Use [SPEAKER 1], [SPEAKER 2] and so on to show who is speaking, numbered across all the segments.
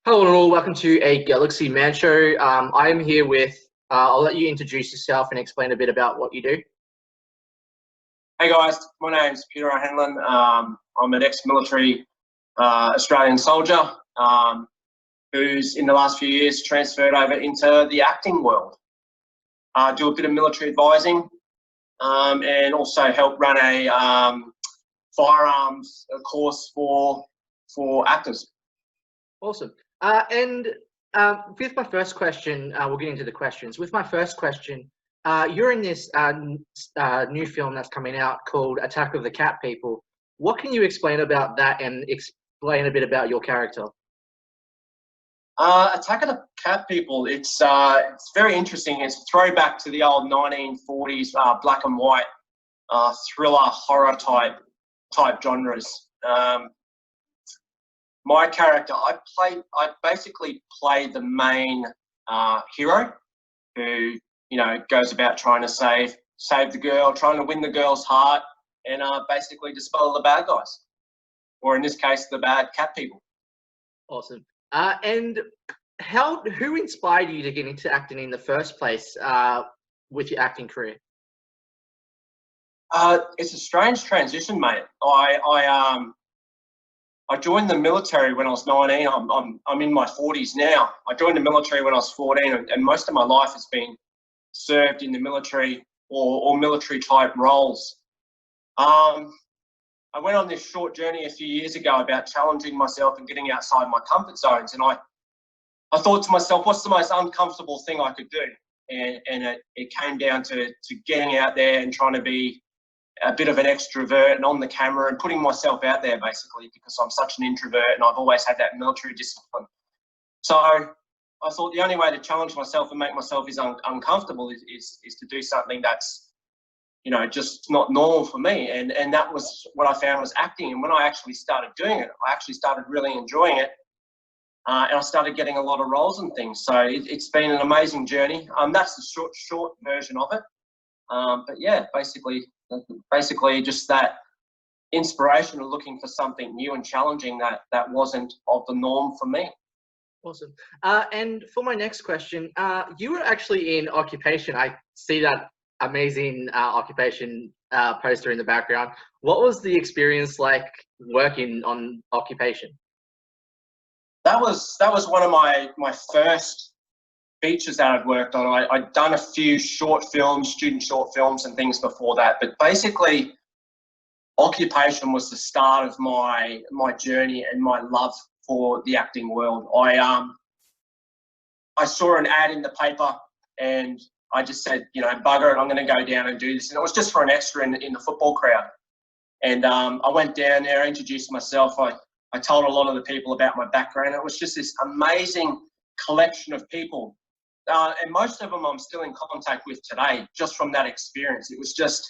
[SPEAKER 1] Hello and all, welcome to a Galaxy Man Show. I'm here with, I'll let you introduce yourself and explain a bit about what you do.
[SPEAKER 2] Hey guys, my name's Peter O'Hanlon. I'm an ex-military Australian soldier who's in the last few years transferred over into the acting world. Do a bit of military advising and also help run a firearms course for actors.
[SPEAKER 1] Awesome. With my first question, we'll get into the questions. With my first question, you're in this new film that's coming out called Attack of the Cat People. What can you explain about that and explain a bit about your character?
[SPEAKER 2] Attack of the Cat People, it's very interesting. It's a throwback to the old 1940s black and white thriller horror type genres. My character, I basically play the main hero who, goes about trying to save the girl, trying to win the girl's heart, and basically dispel the bad guys, or in this case, the bad cat people.
[SPEAKER 1] Awesome. And who inspired you to get into acting in the first place with your acting career?
[SPEAKER 2] It's a strange transition, mate. I joined the military when I was 19. I'm in my 40s now. I joined the military when I was 14, and most of my life has been served in the military or military type roles. I went on this short journey a few years ago about challenging myself and getting outside my comfort zones, and I thought to myself, what's the most uncomfortable thing I could do? And it came down to getting out there and trying to be a bit of an extrovert and on the camera and putting myself out there, basically, because I'm such an introvert and I've always had that military discipline. So I thought the only way to challenge myself and make myself uncomfortable is to do something that's, just not normal for me. And that was what I found was acting. And when I actually started doing it, I actually started really enjoying it. And I started getting a lot of roles and things. So it's been an amazing journey. That's the short version of it. But yeah, basically just that inspiration of looking for something new and challenging that wasn't of the norm for me.
[SPEAKER 1] Awesome. And for my next question, you were actually in Occupation. I see that amazing Occupation poster in the background. What was the experience like working on Occupation?
[SPEAKER 2] That was one of my first features that I'd worked on. I'd done a few student short films and things before that, but basically Occupation was the start of my journey and my love for the acting world. I saw an ad in the paper and I just said, bugger it, I'm going to go down and do this. And it was just for an extra in the football crowd. And I went down there, introduced myself. I told a lot of the people about my background. It was just this amazing collection of people. And most of them I'm still in contact with today, just from that experience. It was just,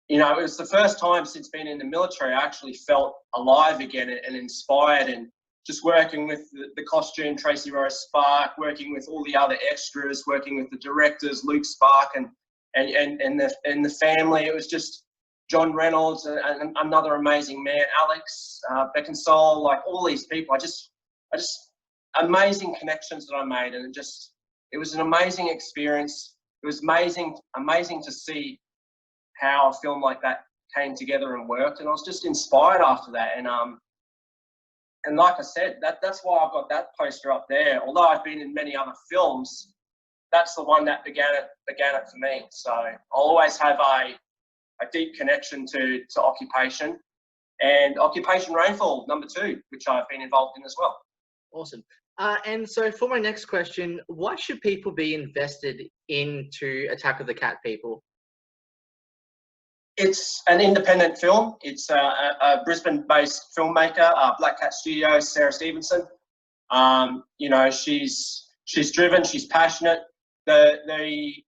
[SPEAKER 2] it was the first time since being in the military I actually felt alive again and inspired, and just working with the costume, Tracy Rose Spark, working with all the other extras, working with the directors, Luke Spark and the family. It was just John Reynolds and another amazing man, Alex, Beckinsale, like all these people. I just amazing connections that I made, and it was an amazing experience. It was amazing to see how a film like that came together and worked, and I was just inspired after that. And like I said, that's why I've got that poster up there. Although I've been in many other films, that's the one that began it for me. So I'll always have a deep connection to Occupation and Occupation Rainfall #2, which I've been involved in as well.
[SPEAKER 1] Awesome. And so for my next question, why should people be invested into Attack of the Cat People?
[SPEAKER 2] It's an independent film. It's a Brisbane-based filmmaker, Black Cat Studios, Sarah Stevenson. She's driven, she's passionate. The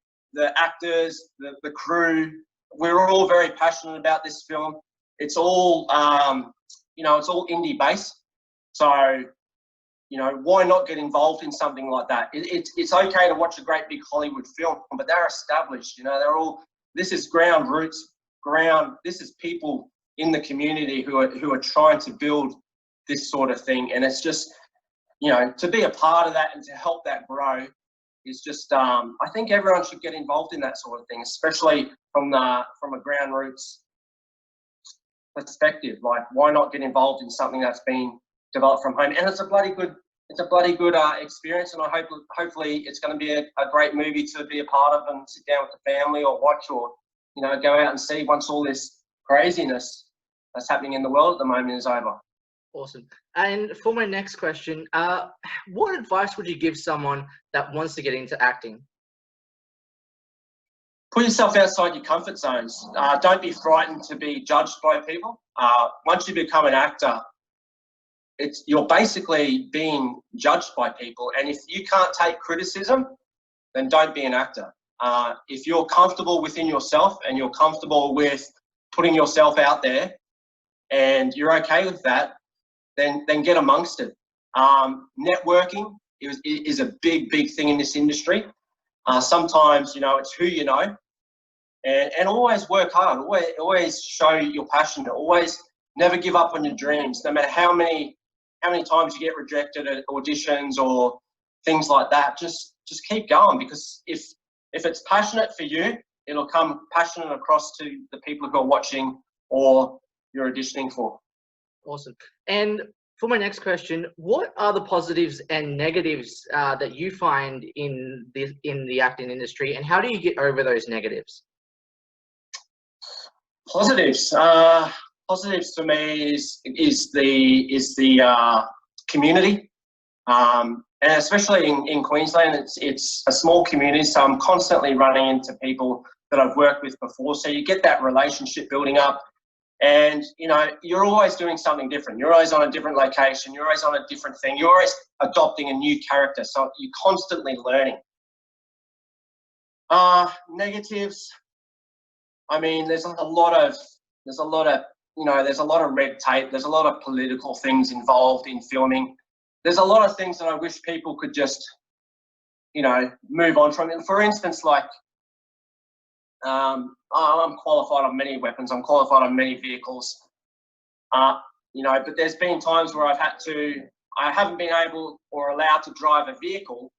[SPEAKER 2] actors, the crew, we're all very passionate about this film. It's all it's all indie based. So why not get involved in something like that? It's okay to watch a great big Hollywood film, but they're established. This is ground roots. This is people in the community who are trying to build this sort of thing, and it's just to be a part of that and to help that grow is just, I think everyone should get involved in that sort of thing, especially from a ground roots perspective. Like, why not get involved in something that's been developed from home? And it's a bloody good experience, and hopefully it's going to be a great movie to be a part of and sit down with the family or watch, or go out and see once all this craziness that's happening in the world at the moment is over.
[SPEAKER 1] Awesome. And for my next question, what advice would you give someone that wants to get into acting?
[SPEAKER 2] Put yourself outside your comfort zones. Don't be frightened to be judged by people. Once you become an actor, you're basically being judged by people, and if you can't take criticism, then don't be an actor. If you're comfortable within yourself and you're comfortable with putting yourself out there and you're okay with that, then get amongst it. Networking is a big thing in this industry. Sometimes, it's who you know, and always work hard, always show your passion, always never give up on your dreams, no matter how many times you get rejected at auditions or things like that. Just keep going, because if it's passionate for you, it'll come passionate across to the people who are watching or you're auditioning for.
[SPEAKER 1] Awesome. And for my next question, what are the positives and negatives that you find in the acting industry, and how do you get over those negatives?
[SPEAKER 2] Positives. Positives for me is the community, and especially in Queensland, it's a small community, so I'm constantly running into people that I've worked with before. So you get that relationship building up. And, you're always doing something different. You're always on a different location. You're always on a different thing. You're always adopting a new character. So you're constantly learning. Negatives. I mean, there's a lot of red tape. There's a lot of political things involved in filming. There's a lot of things that I wish people could just, move on from. And for instance, like, I'm qualified on many weapons. I'm qualified on many vehicles. But there's been times where I haven't been able or allowed to drive a vehicle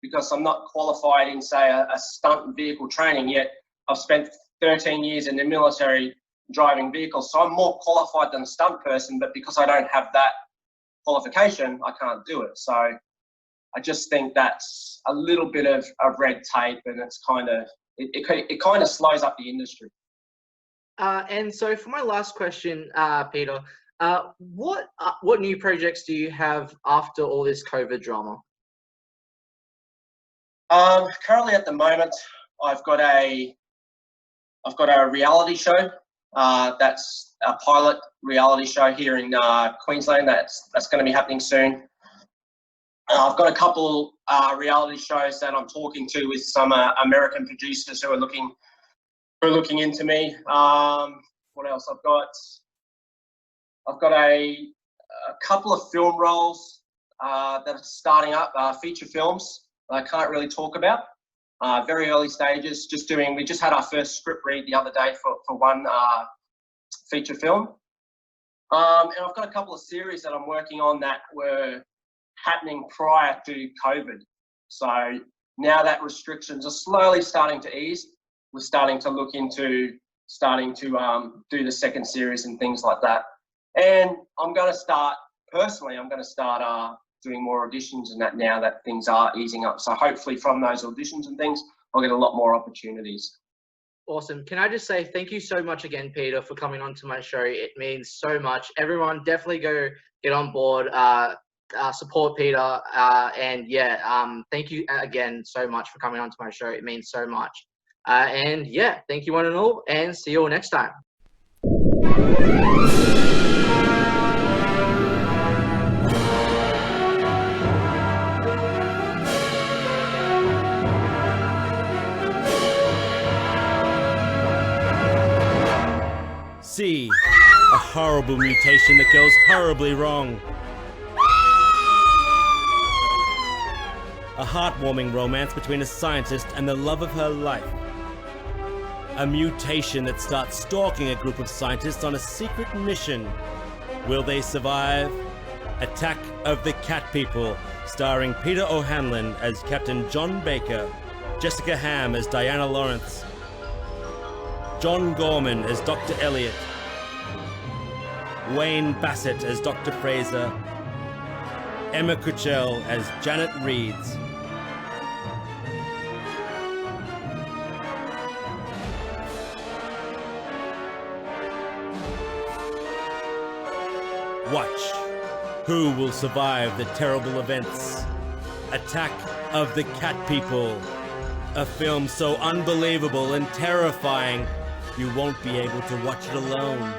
[SPEAKER 2] because I'm not qualified in, say, a stunt vehicle training, yet I've spent 13 years in the military driving vehicles. So I'm more qualified than a stunt person, but because I don't have that qualification, I can't do it. So I just think that's a little bit of red tape, and it's kind of, it kind of slows up the industry.
[SPEAKER 1] And so for my last question, Peter, what new projects do you have after all this COVID drama?
[SPEAKER 2] Currently at the moment, I've got a reality show. That's a pilot reality show here in Queensland. That's going to be happening soon. I've got a couple reality shows that I'm talking to with some American producers who are looking into me. What else? I've got a couple of film roles that are starting up, feature films that I can't really talk about. Very early stages. We just had our first script read the other day for one feature film. And I've got a couple of series that I'm working on that were happening prior to COVID. So now that restrictions are slowly starting to ease, we're starting to look into do the second series and things like that. And I'm going to start doing more auditions and that now that things are easing up. So hopefully from those auditions and things, I'll get a lot more opportunities.
[SPEAKER 1] Awesome. Can I just say thank you so much again, Peter, for coming on to my show. It means so much. Everyone definitely go get on board, support Peter. And yeah, thank you again so much for coming on to my show. It means so much. And yeah, thank you one and all, and see you all next time.
[SPEAKER 3] C, a horrible mutation that goes horribly wrong. A heartwarming romance between a scientist and the love of her life. A mutation that starts stalking a group of scientists on a secret mission. Will they survive? Attack of the Cat People, starring Peter O'Hanlon as Captain John Baker, Jessica Ham as Diana Lawrence, John Gorman as Dr. Elliot, Wayne Bassett as Dr. Fraser, Emma Kuchel as Janet Reeds. Watch. Who will survive the terrible events? Attack of the Cat People. A film so unbelievable and terrifying, you won't be able to watch it alone.